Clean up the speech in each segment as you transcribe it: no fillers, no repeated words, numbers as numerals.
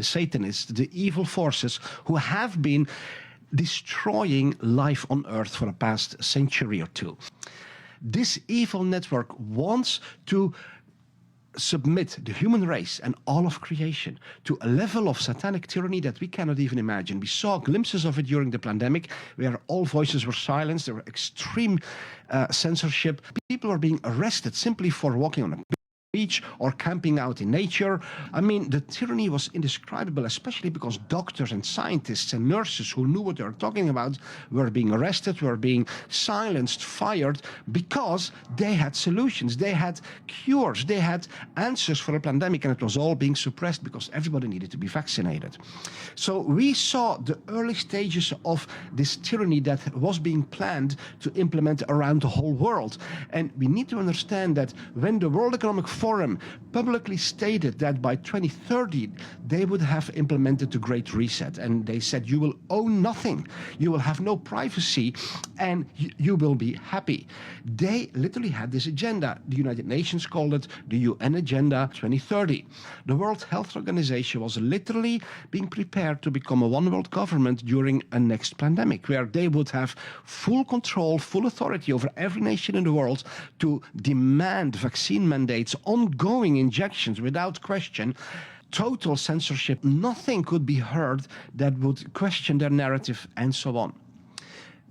the Satanists, the evil forces who have been destroying life on Earth for the past century or two. This evil network wants to submit the human race and all of creation to a level of satanic tyranny that we cannot even imagine. We saw glimpses of it during the pandemic, where all voices were silenced. There were extreme censorship. People are being arrested simply for walking on a beach or camping out in nature. I mean, the tyranny was indescribable, especially because doctors and scientists and nurses who knew what they were talking about were being arrested, were being silenced, fired, because they had solutions, they had cures, they had answers for a pandemic, and it was all being suppressed because everybody needed to be vaccinated. So we saw the early stages of this tyranny that was being planned to implement around the whole world. And we need to understand that when the World Economic Forum publicly stated that by 2030 they would have implemented the Great Reset, and they said you will own nothing, you will have no privacy, and you will be happy. They literally had this agenda. The United Nations called it the UN Agenda 2030. The World Health Organization was literally being prepared to become a one world government during a next pandemic, where they would have full control, full authority over every nation in the world to demand vaccine mandates, ongoing injections without question, total censorship. Nothing could be heard that would question their narrative, and so on.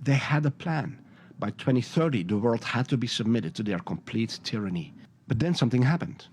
They had a plan. By 2030, the world had to be submitted to their complete tyranny. But then something happened.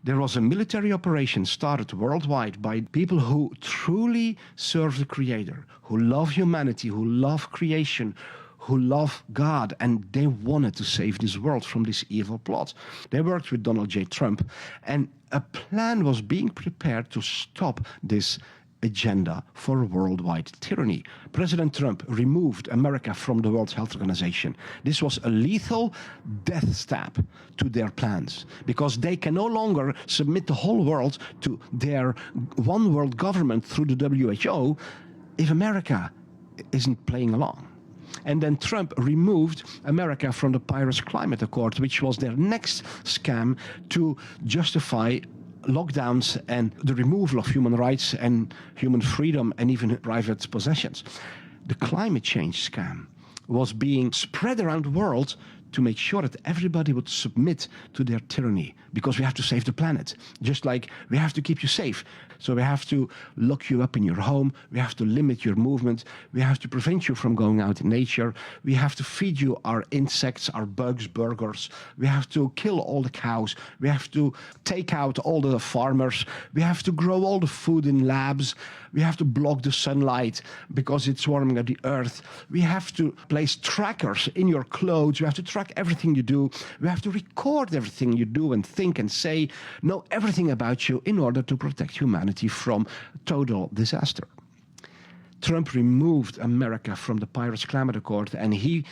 There was a military operation started worldwide by people who truly serve the Creator, who love humanity, who love creation, who love God, and they wanted to save this world from this evil plot. They worked with Donald J. Trump, and a plan was being prepared to stop this agenda for worldwide tyranny. President Trump removed America from the World Health Organization. This was a lethal death stab to their plans, because they can no longer submit the whole world to their one world government through the WHO if America isn't playing along. And then Trump removed America from the Paris Climate Accord, which was their next scam to justify lockdowns and the removal of human rights and human freedom and even private possessions. The climate change scam was being spread around the world to make sure that everybody would submit to their tyranny, because we have to save the planet. Just like we have to keep you safe. So we have to lock you up in your home, we have to limit your movement, we have to prevent you from going out in nature, we have to feed you our insects, our bugs, burgers, we have to kill all the cows, we have to take out all the farmers, we have to grow all the food in labs, we have to block the sunlight because it's warming up the earth, we have to place trackers in your clothes, we have to track everything you do, we have to record everything you do and think and say, know everything about you in order to protect humanity from total disaster. Trump removed America from the Paris Climate Accord, and he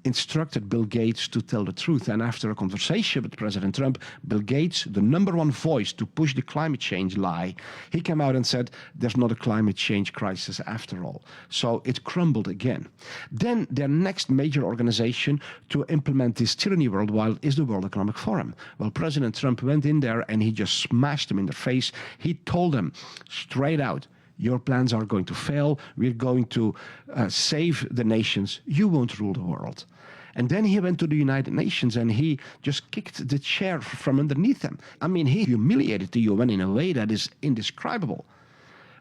instructed Bill Gates to tell the truth. And after a conversation with President Trump, Bill Gates, the #1 voice to push the climate change lie, he came out and said, there's not a climate change crisis after all. So it crumbled again. Then their next major organization to implement this tyranny worldwide is the World Economic Forum. Well, President Trump went in there and he just smashed them in their face. He told them straight out, your plans are going to fail. We're going to save the nations. You won't rule the world. And then he went to the United Nations and he just kicked the chair from underneath them. I mean, he humiliated the UN in a way that is indescribable.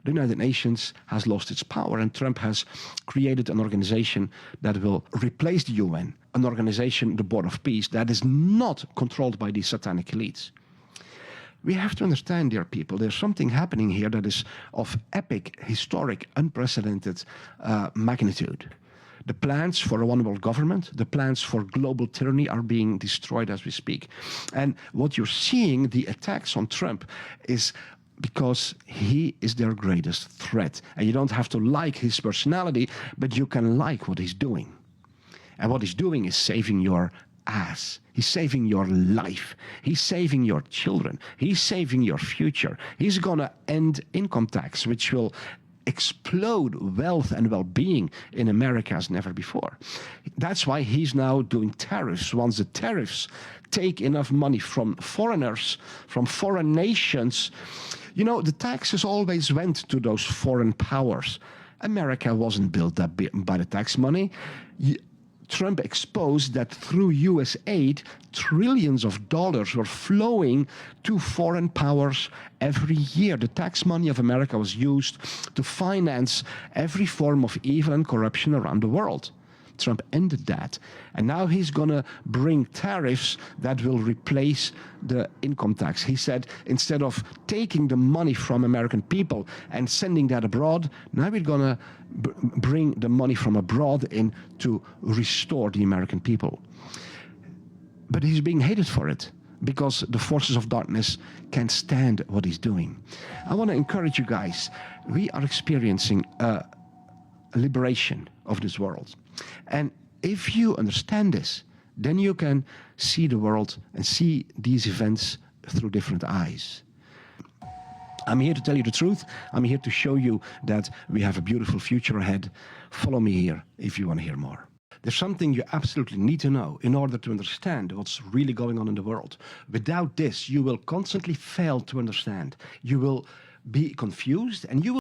The United Nations has lost its power, and Trump has created an organization that will replace the UN, an organization, the Board of Peace, that is not controlled by these satanic elites. We have to understand, dear people, there's something happening here that is of epic, historic, unprecedented magnitude. The plans for a one-world government, the plans for global tyranny are being destroyed as we speak. And what you're seeing, the attacks on Trump, is because he is their greatest threat. And you don't have to like his personality, but you can like what he's doing. And what he's doing is saving your ass. He's saving your life. He's saving your children. He's saving your future. He's going to end income tax, which will explode wealth and well-being in America as never before. That's why he's now doing tariffs. Once the tariffs take enough money from foreigners, from foreign nations, you know, the taxes always went to those foreign powers. America wasn't built up by the tax money. Trump exposed that through US aid, trillions of dollars were flowing to foreign powers every year. The tax money of America was used to finance every form of evil and corruption around the world. Trump ended that. And now he's going to bring tariffs that will replace the income tax. He said, instead of taking the money from American people and sending that abroad, now we're going to bring the money from abroad in to restore the American people. But he's being hated for it, because the forces of darkness can't stand what he's doing. I want to encourage you guys. We are experiencing a liberation of this world. And if you understand this, then you can see the world and see these events through different eyes. I'm here to tell you the truth. I'm here to show you that we have a beautiful future ahead. Follow me here if you want to hear more. There's something you absolutely need to know in order to understand what's really going on in the world. Without this, you will constantly fail to understand. You will be confused and you will